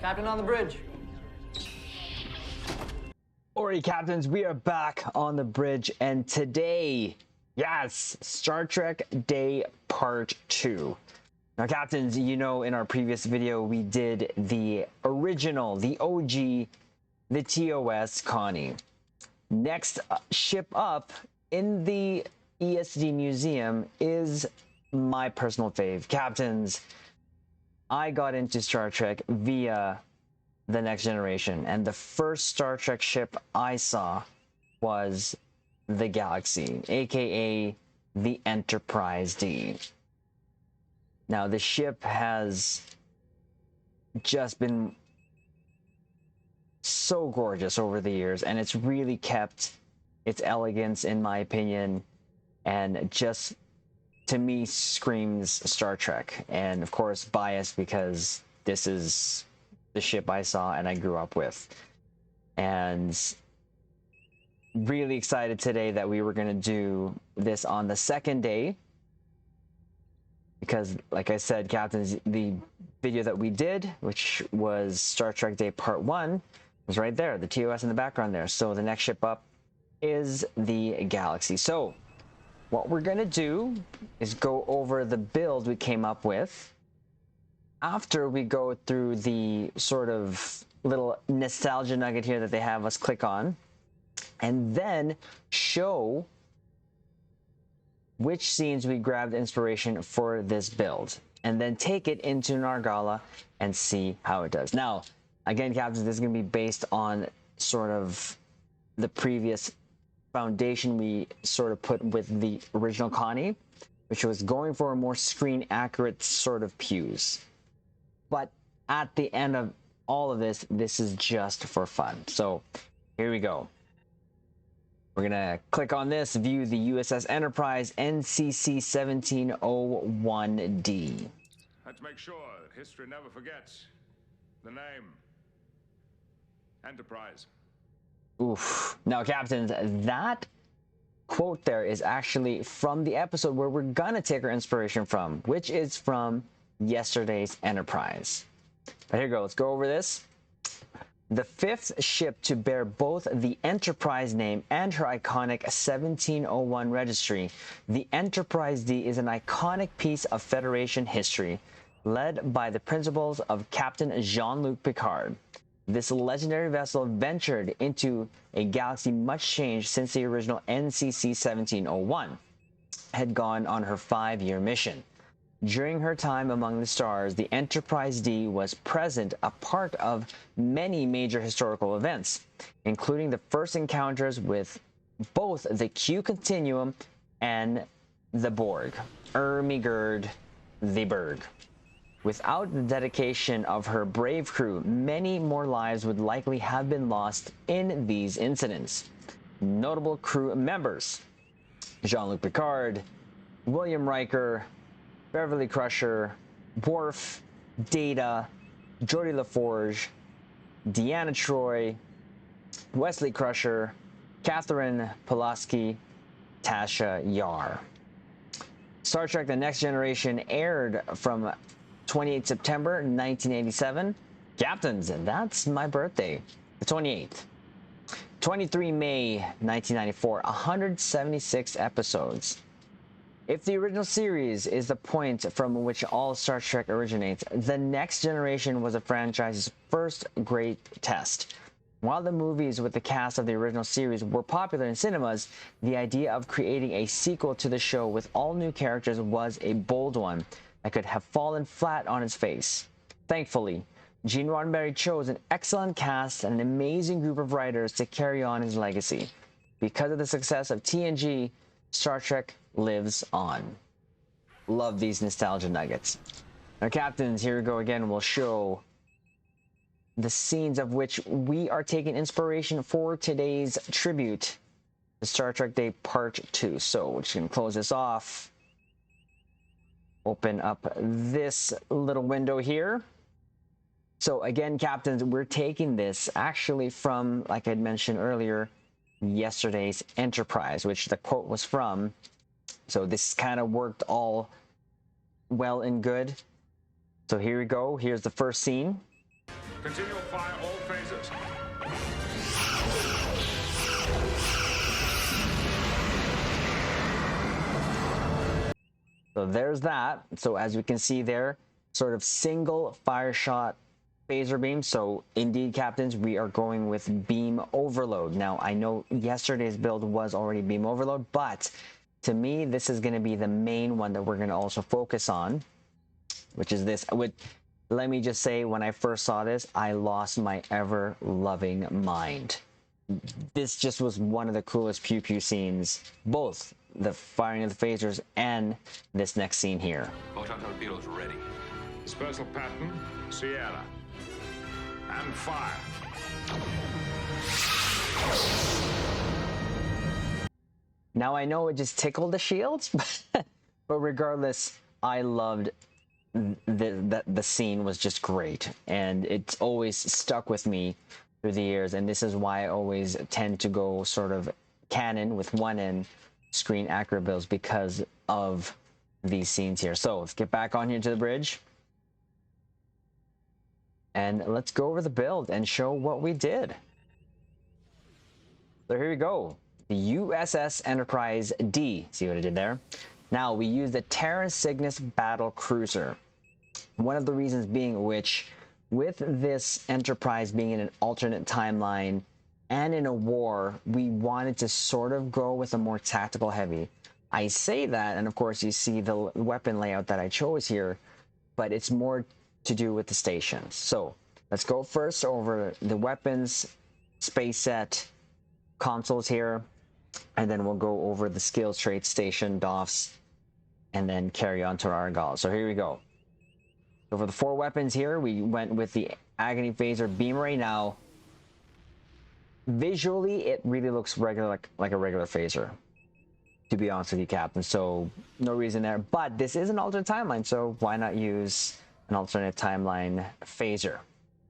Captain on the bridge. Alright, captains, we are back on the bridge, and today, yes, Star Trek Day Part 2. Now, captains, you know, in our previous video, we did the original, the OG, the TOS Connie. Next ship up in the ESD Museum is my personal fave. Captains, I got into Star Trek via The Next Generation, and the first Star Trek ship I saw was the Galaxy, aka the Enterprise D. Now, the ship has just been so gorgeous over the years, and it's really kept its elegance, in my opinion, and just, to me, screams Star Trek. And of course, biased because this is the ship I saw and I grew up with. And really excited today that we were going to do this on the second day, because like I said, captains, the video that we did, which was Star Trek Day Part 1, was right there, the TOS in the background there. So the next ship up is the Galaxy. So what we're going to do is go over the build we came up with after we go through the sort of little nostalgia nugget here that they have us click on, and then show which scenes we grabbed inspiration for this build, and then take it into Nargala and see how it does. Now, again, captains, this is going to be based on sort of the previous foundation we sort of put with the original Connie, which was going for a more screen accurate sort of pewZ. But at the end of all of this, this is just for fun. So here we go. We're gonna click on this, view the USS Enterprise NCC 1701D. Let's make sure that history never forgets the name Enterprise. Oof. Now, captains, that quote there is actually from the episode where we're gonna take our inspiration from, which is from yesterday's Enterprise. But here we go, let's go over this. The fifth ship to bear both the Enterprise name and her iconic 1701 registry, the Enterprise D is an iconic piece of Federation history, led by the principles of Captain Jean-Luc Picard. This legendary vessel ventured into a galaxy much changed since the original NCC 1701 had gone on her 5-year mission. During her time among the stars, the Enterprise D was present, a part of many major historical events, including the first encounters with both the Q Continuum and the Borg, Ermigerd the Berg. Without the dedication of her brave crew, many more lives would likely have been lost in these incidents. Notable crew members: Jean-Luc Picard, William Riker, Beverly Crusher, Worf, Data, Geordi LaForge, Deanna Troi, Wesley Crusher, Catherine Pulaski, Tasha Yar. Star Trek The Next Generation aired from 28 September 1987. Captains, and that's my birthday, the 28th. 23 May 1994, 176 episodes. If the original series is the point from which all Star Trek originates, The Next Generation was the franchise's first great test. While the movies with the cast of the original series were popular in cinemas, the idea of creating a sequel to the show with all new characters was a bold one that could have fallen flat on its face. Thankfully, Gene Roddenberry chose an excellent cast and an amazing group of writers to carry on his legacy. Because of the success of TNG, Star Trek lives on. Love these nostalgia nuggets. Now, captains, here we go again. We'll show the scenes of which we are taking inspiration for today's tribute to Star Trek Day Part 2. So we're just going to close this off. Open up this little window here. So again, captains, we're taking this actually from, like I'd mentioned earlier, yesterday's Enterprise, which the quote was from. So this kind of worked all well and good. So here we go. Here's the first scene. Continue fire all phases. So there's that. So as we can see there, sort of single fire shot phaser beam. So indeed, captains, we are going with beam overload. Now, I know yesterday's build was already beam overload, but to me, this is going to be the main one that we're going to also focus on, which is this. Let me just say, when I first saw this, I lost my ever-loving mind. This just was one of the coolest pew pew scenes, both the firing of the phasers and this next scene here. Photon torpedoes ready. Dispersal pattern, Sierra. And fire. Now I know it just tickled the shields, but regardless, I loved the scene was just great, and it's always stuck with me through the years, and this is why I always tend to go sort of Canon with one end screen accurate builds, because of these scenes here. So let's get back on here to the bridge, and let's go over the build and show what we did. So here we go. The USS Enterprise D. See what I did there? Now, we use the Terra Cygnus battle cruiser. One of the reasons being which, with this Enterprise being in an alternate timeline and in a war, we wanted to sort of go with a more tactical heavy. I say that, and of course you see the weapon layout that I chose here, but it's more to do with the stations. So let's go first over the weapons, space set, consoles here, and then we'll go over the skills, traits, station, DOFs, and then carry on to our Argyle. So here we go. So for the 4 weapons here, we went with the Agony Phaser Beam Ray. Now, visually, it really looks regular, like a regular phaser, to be honest with you, Captain. So no reason there. But this is an alternate timeline, so why not use an alternate timeline phaser?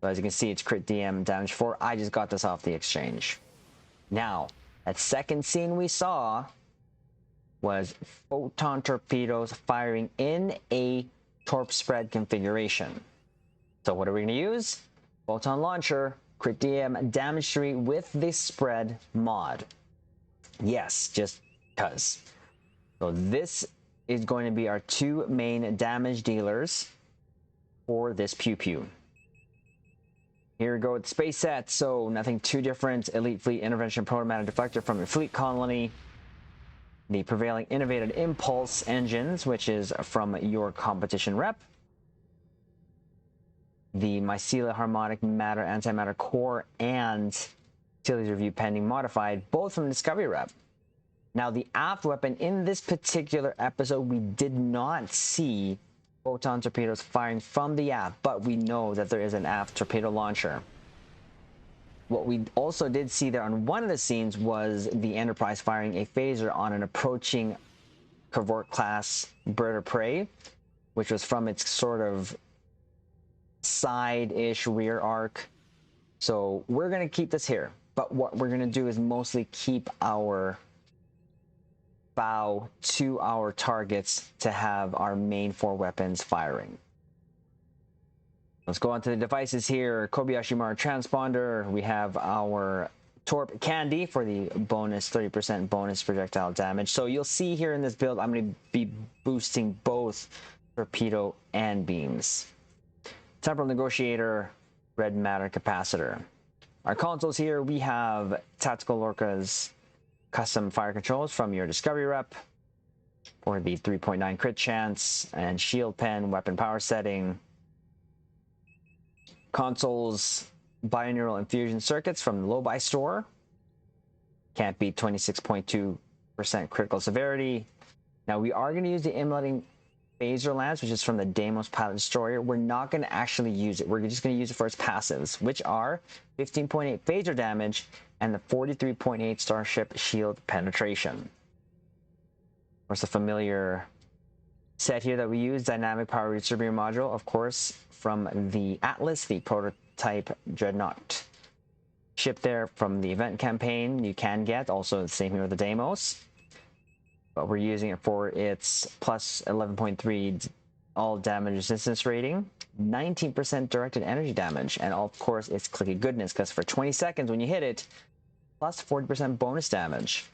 So as you can see, it's crit DM damage 4. I just got this off the exchange. Now, that second scene we saw was photon torpedoes firing in a torp spread configuration. So what are we going to use? Photon launcher, crit DM, damage 3 with this spread mod. Yes, just because. So this is going to be our 2 main damage dealers for this pew pew. Here we go with space set. So nothing too different. Elite Fleet Intervention Protomatter Deflector from your fleet colony. The prevailing innovated impulse engines, which is from your competition rep. The Mycelial Harmonic Matter Antimatter Core and Facilities Review Pending Modified, both from Discovery rep. Now, the aft weapon in this particular episode, we did not see photon torpedoes firing from the aft, but we know that there is an aft torpedo launcher. What we also did see there on one of the scenes was the Enterprise firing a phaser on an approaching Cavort-class bird of prey, which was from its sort of side-ish rear arc. So we're going to keep this here, but what we're going to do is mostly keep our bow to our targets to have our main 4 weapons firing. Let's go on to the devices here. Kobayashi Maru transponder. We have our Torp Candy for the bonus 30% bonus projectile damage. So you'll see here in this build, I'm going to be boosting both torpedo and beams. Temporal Negotiator, red matter capacitor. Our consoles here, we have Tactical Lorca's custom fire controls from your Discovery rep for the 3.9 crit chance and shield pen, weapon power setting. Consoles, binaural infusion circuits from the Low-Buy store. Can't beat 26.2% critical severity. Now we are going to use the emulating phaser lance, which is from the Deimos Pilot Destroyer. We're not going to actually use it. We're just going to use it for its passives, which are 15.8 phaser damage and the 43.8 Starship shield penetration. Of course, the familiar set here that we use, dynamic power distributor module, of course, from the Atlas, the prototype Dreadnought ship there from the event campaign. You can get also the same here with the Deimos, but we're using it for its plus 11.3 all damage resistance rating. 19% directed energy damage. And of course, it's clicky goodness, because for 20 seconds when you hit it, plus 40% bonus damage,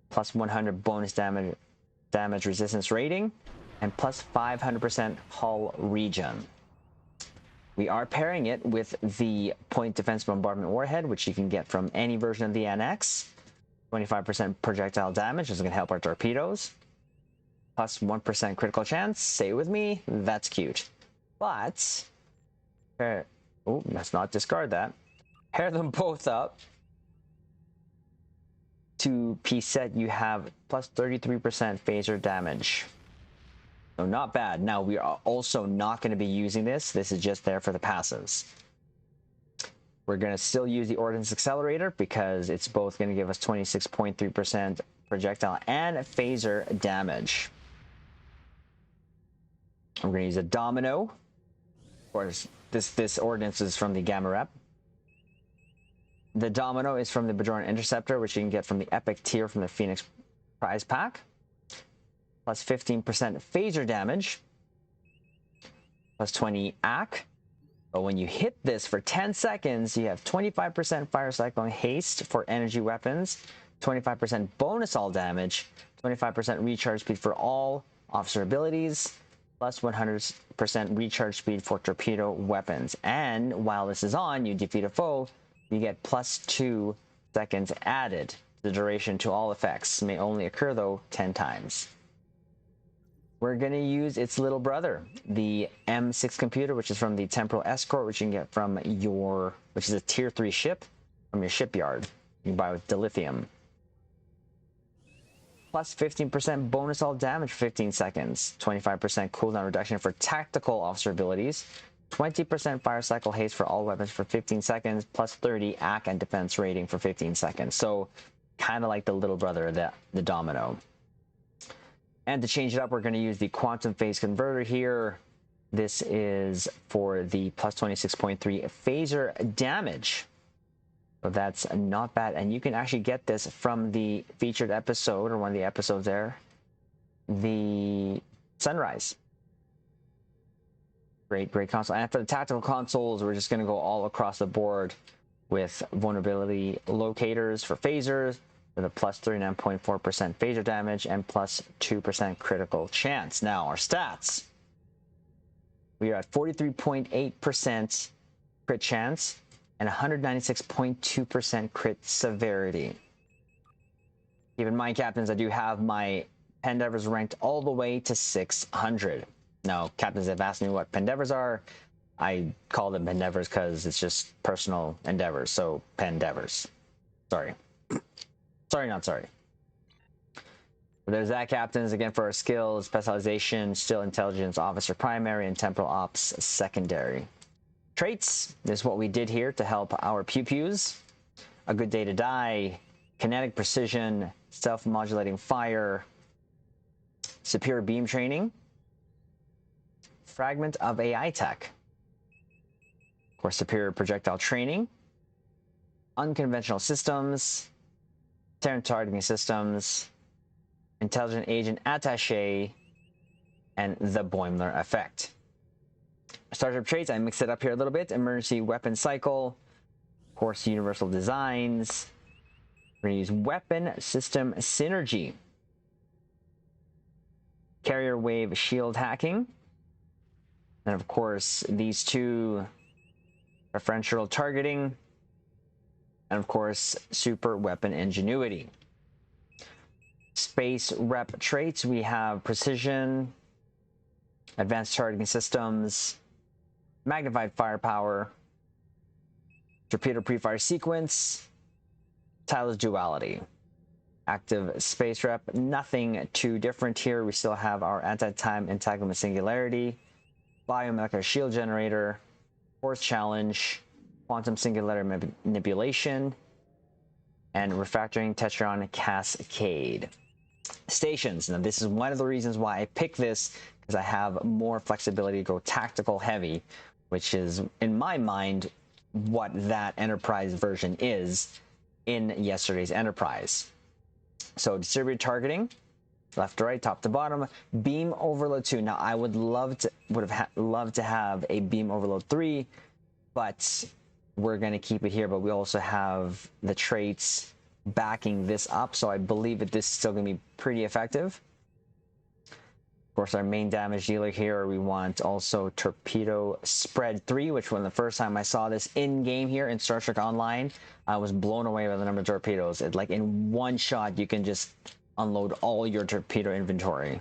plus 100 bonus damage resistance rating, and plus 500% hull regen. We are pairing it with the point defense bombardment warhead, which you can get from any version of the NX. 25% projectile damage, which is going to help our torpedoes. Plus 1% critical chance. Say it with me, that's cute. But, let's not discard that. Pair them both up. To pewZ, you have plus 33% phaser damage. So not bad. Now, we are also not going to be using this. This is just there for the passives. We're going to still use the Ordnance Accelerator because it's both going to give us 26.3% projectile and phaser damage. We're going to use a Domino. Of course, this ordnance is from the Gamma Rep. The Domino is from the Bajoran Interceptor, which you can get from the Epic tier from the Phoenix prize pack. Plus 15% phaser damage. Plus 20 AC. But when you hit this for 10 seconds, you have 25% fire cyclone haste for energy weapons, 25% bonus all damage, 25% recharge speed for all officer abilities, plus 100% recharge speed for torpedo weapons. And while this is on, you defeat a foe, you get plus 2 seconds added. The duration to all effects may only occur, though, 10 times. We're going to use its little brother, the M6 computer, which is from the Temporal Escort, which you can get from which is a tier 3 ship from your shipyard. You can buy with dilithium. Plus 15% bonus all damage for 15 seconds, 25% cooldown reduction for tactical officer abilities, 20% fire cycle haste for all weapons for 15 seconds, plus 30 AC and defense rating for 15 seconds. So kind of like the little brother of the Domino. And to change it up, we're going to use the quantum phase converter here. This is for the plus 26.3 phaser damage. So that's not bad. And you can actually get this from the featured episode, or one of the episodes there, the Sunrise. Great console. And for the tactical consoles, we're just going to go all across the board with vulnerability locators for phasers, with a plus 39.4% phaser damage and plus 2% chance. Now, our stats. We are at 43.8% crit chance and 196.2% crit severity. Keep in mind, captains, I do have my Pendevers ranked all the way to 600. Now, captains have asked me what Pendevers are. I call them Pendevers because it's just personal endeavors, so Pendevers. Sorry. Sorry, not sorry. There's that, captains. Again, for our skills, specialization, still intelligence, officer primary, and temporal ops secondary. Traits, this is what we did here to help our pewZ. A good day to die, kinetic precision, self-modulating fire, superior beam training, fragment of AI tech, of course, superior projectile training, unconventional systems, Terran targeting systems, intelligent agent attaché, and the Boimler effect. Starship traits, I mixed it up here a little bit. Emergency weapon cycle, of course, universal designs. We're going to use weapon system synergy, carrier wave shield hacking, and of course, these two preferential targeting, and of course, super weapon ingenuity. Space rep traits, we have precision, advanced targeting systems, magnified firepower, torpedo pre-fire sequence, tireless duality. Active space rep, nothing too different here. We still have our anti-time entanglement singularity, biomolecular shield generator, force challenge, quantum singularity manipulation, and refactoring tetron cascade. Stations. Now, this is one of the reasons why I picked this, because I have more flexibility to go tactical heavy, which is, in my mind, what that Enterprise version is in yesterday's Enterprise. So, distributed targeting, left to right, top to bottom. Beam overload 2. Now I would have loved to have a beam overload 3, but we're going to keep it here. But we also have the traits backing this up, so I believe that this is still going to be pretty effective. Of course, our main damage dealer here, we want also torpedo spread 3, which when the first time I saw this in game here in Star Trek Online, I was blown away by the number of torpedoes. Like in one shot, you can just unload all your torpedo inventory,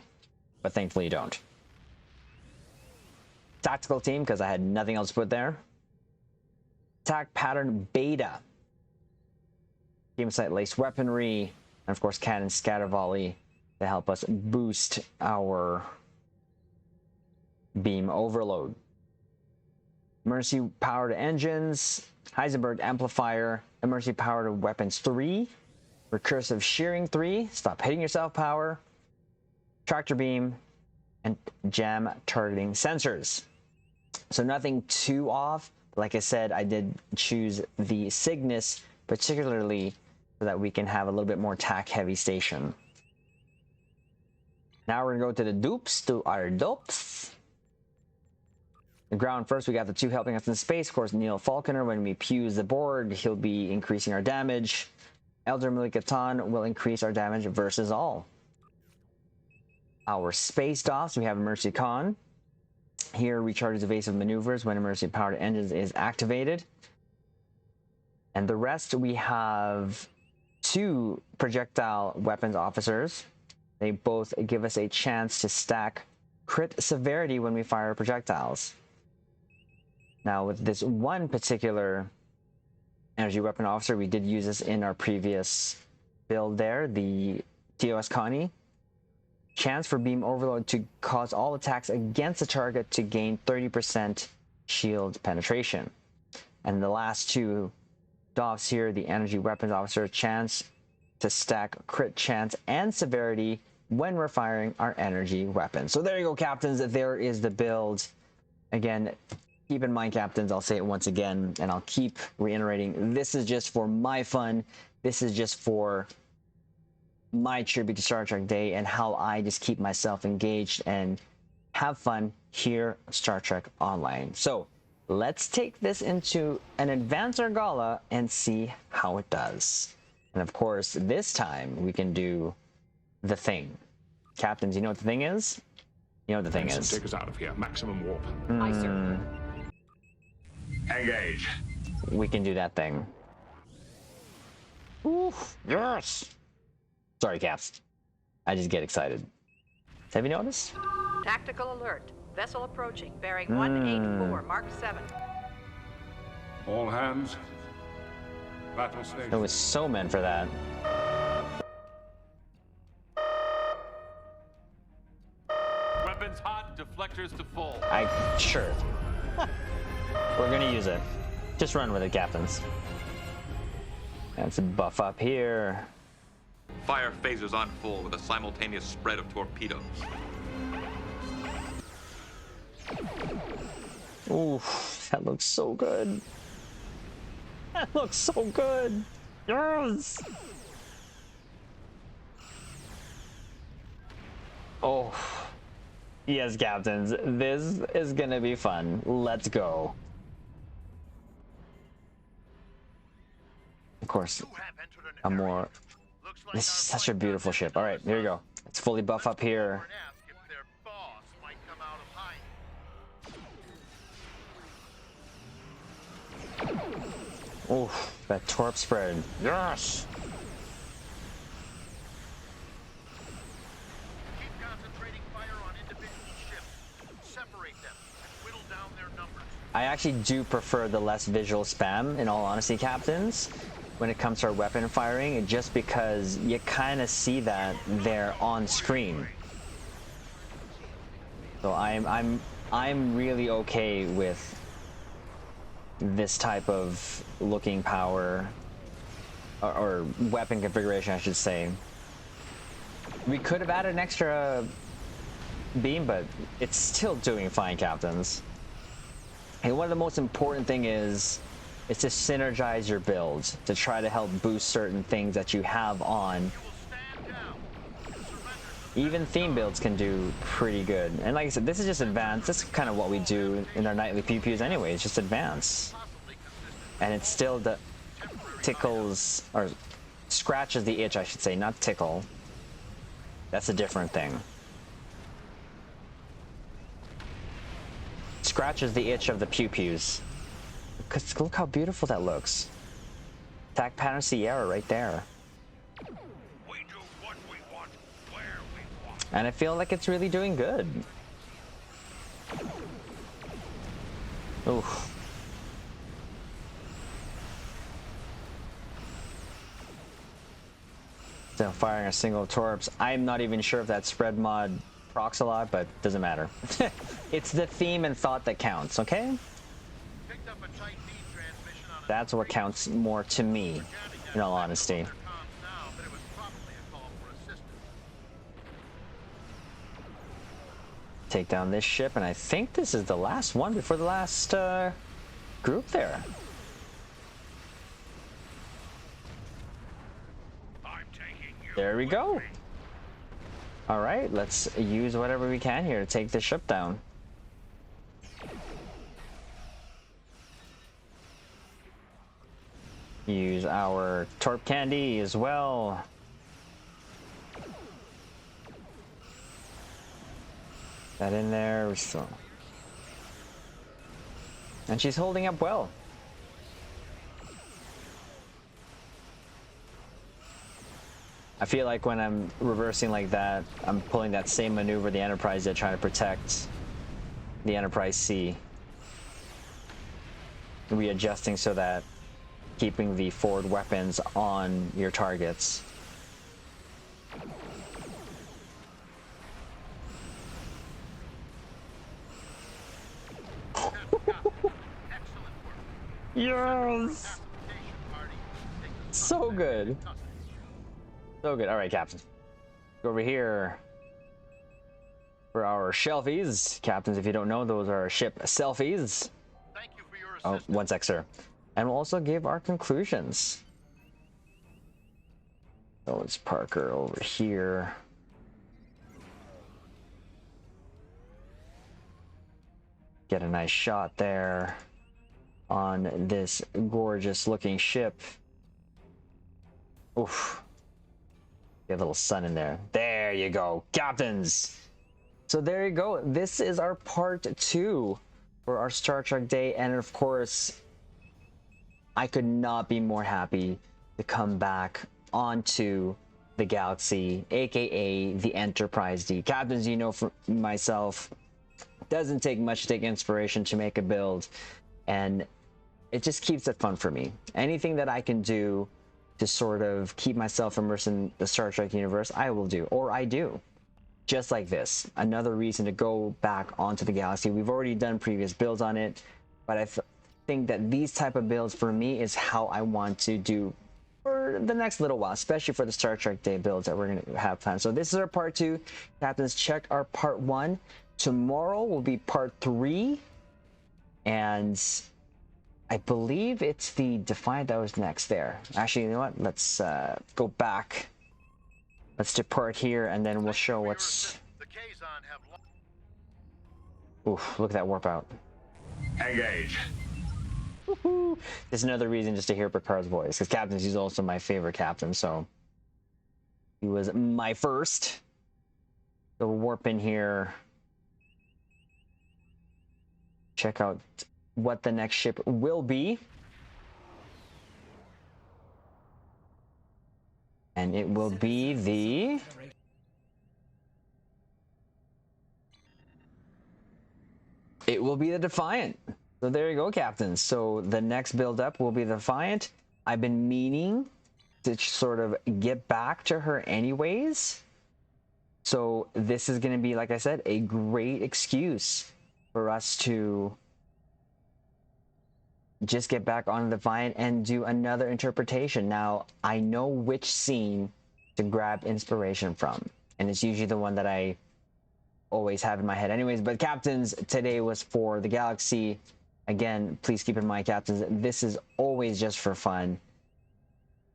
but thankfully you don't. Tactical team, because I had nothing else to put there. Attack pattern beta. Team sight lace weaponry, and of course cannon scatter volley to help us boost our beam overload. Mercy powered engines, Heisenberg amplifier, Mercy powered weapons 3, recursive shearing 3, stop hitting yourself power, tractor beam, and jam targeting sensors. So nothing too off. Like I said, I did choose the Cygnus particularly so that we can have a little bit more tack heavy station. Now we're going to go to the Dupes, to our Dupes. The ground first, we got the 2 helping us in space. Of course, Neil Falconer, when we pewZ the Borg, he'll be increasing our damage. Elder Milikatan will increase our damage versus all. Our space DOFs, we have Mercy Khan. Here, recharges evasive maneuvers when Mercy powered engines is activated. And the rest, we have 2 projectile weapons officers. They both give us a chance to stack crit severity when we fire projectiles. Now, with this one particular energy weapon officer, we did use this in our previous build there, the TOS CONNIE. Chance for beam overload to cause all attacks against the target to gain 30% shield penetration. And the last 2 DOFs here, the energy weapons officer, chance to stack crit chance and severity when we're firing our energy weapon. So there you go, captains. There is the build. Again, keep in mind, captains, I'll say it once again, and I'll keep reiterating, this is just for my fun. This is just for my tribute to Star Trek Day and how I just keep myself engaged and have fun here at Star Trek Online. So let's take this into an advanced Argala and see how it does. And of course, this time we can do the thing. Captains, you know what the thing is? You know what the thing is. Take us out of here. Maximum warp. Aye, sir. Engage. We can do that thing. Oof, yes! Sorry, Caps. I just get excited. Have you noticed? Tactical alert. Vessel approaching, bearing 184, Mark 7. All hands. Battle station. It was so meant for that. Weapons hot, deflectors to full. Sure. We're gonna use it. Just run with it, captains. And some buff up here. Fire phasers on full with a simultaneous spread of torpedoes. Oof, that looks so good. That looks so good. Yes. Oh, yes, captains. This is gonna be fun. Let's go. Of course, a more. This is such a beautiful ship. All right, here we go. Let's fully buff up here. Oof, that torp spread. Yes! Keep concentrating fire on individual ships. Separate them and whittle down their numbers. I actually do prefer the less visual spam, in all honesty, captains, when it comes to our weapon firing, just because you kind of see that there on screen. So I'm really okay with this type of looking power or weapon configuration, I should say. We could have added an extra beam, but it's still doing fine, captains. And one of the most important thing is to synergize your builds to try to help boost certain things that you have on. You will stand down. Surrender to Even theme builds can do pretty good. And like I said, this is just advanced. This is kind of what we do in our nightly pewZ anyway. It's just advanced. And it still tickles, or scratches the itch, I should say, not tickle. That's a different thing. Scratches the itch of the pewZ. Because look how beautiful that looks. Attack pattern Sierra right there. We do what we want, where we want. And I feel like it's really doing good. Oof. So firing a single torps. I'm not even sure if that spread mod procs a lot, but doesn't matter. It's the theme and thought that counts, okay? Picked up a tight beam transmission on a That's what counts more to me, in all honesty. comms now, but it was probably a call for assistance. Take down this ship, and I think this is the last one before the last group there. I'm taking you. There we go. All right, let's use whatever we can here to take this ship down. Use our torp candy as well. That in there. So. And she's holding up well. I feel like when I'm reversing like that, I'm pulling that same maneuver the Enterprise did, trying to protect the Enterprise C. Readjusting so that keeping the forward weapons on your targets. Yes! So good. So good. All right, Captain. Go over here for our shelfies. Captains, if you don't know, those are ship selfies. Thank you for your Oh, assistance. one sec, sir. And we'll also give our conclusions. So let's park her over here. Get a nice shot there on this gorgeous looking ship. Oof. Get a little sun in there. There you go, captains. So there you go. This is our part 2 for our Star Trek Day. And of course, I could not be more happy to come back onto the Galaxy, aka the Enterprise D. Captains, you know, for myself, it doesn't take much to take inspiration to make a build, and it just keeps it fun for me. Anything that I can do to sort of keep myself immersed in the Star Trek universe, I will do, or I do. Just like this, another reason to go back onto the Galaxy. We've already done previous builds on it, but I think that these type of builds for me is how I want to do for the next little while, especially for the Star Trek Day builds that we're going to have planned. So this is our part 2. Captains, check our part 1. Tomorrow will be part 3, and I believe it's the Defiant that was next there. Actually, you know what? Let's go back. Let's depart here, and then we'll show what's... The Kazon have Oof, look at that warp out. Engage. Woohoo! There's another reason just to hear Picard's voice, because Captain's he's also my favorite captain, so he was my first. So we'll warp in here. Check out what the next ship will be. And it will be the... It will be the Defiant. So there you go, Captains. So the next build up will be the Defiant. I've been meaning to sort of get back to her anyways. So this is going to be, like I said, a great excuse for us to just get back on the Defiant and do another interpretation. Now, I know which scene to grab inspiration from, and it's usually the one that I always have in my head anyways. But Captains, today was for the Galaxy. Again, please keep in mind, Captains, this is always just for fun.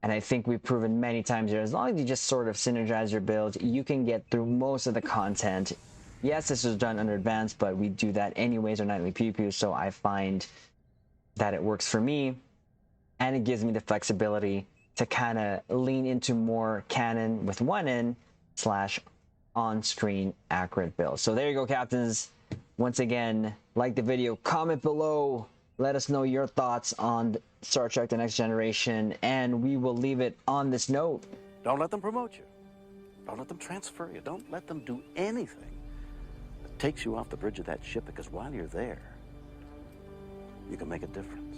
And I think we've proven many times here, as long as you just sort of synergize your build, you can get through most of the content. Yes, this was done under advanced, but we do that anyways, our nightly pewZ, so I find that it works for me, and it gives me the flexibility to kind of lean into more Canon with one in / on-screen accurate build. So there you go, captains. Once again, like the video, comment below, let us know your thoughts on Star Trek The Next Generation, and we will leave it on this note. Don't let them promote you. Don't let them transfer you. Don't let them do anything that takes you off the bridge of that ship, because while you're there, you can make a difference.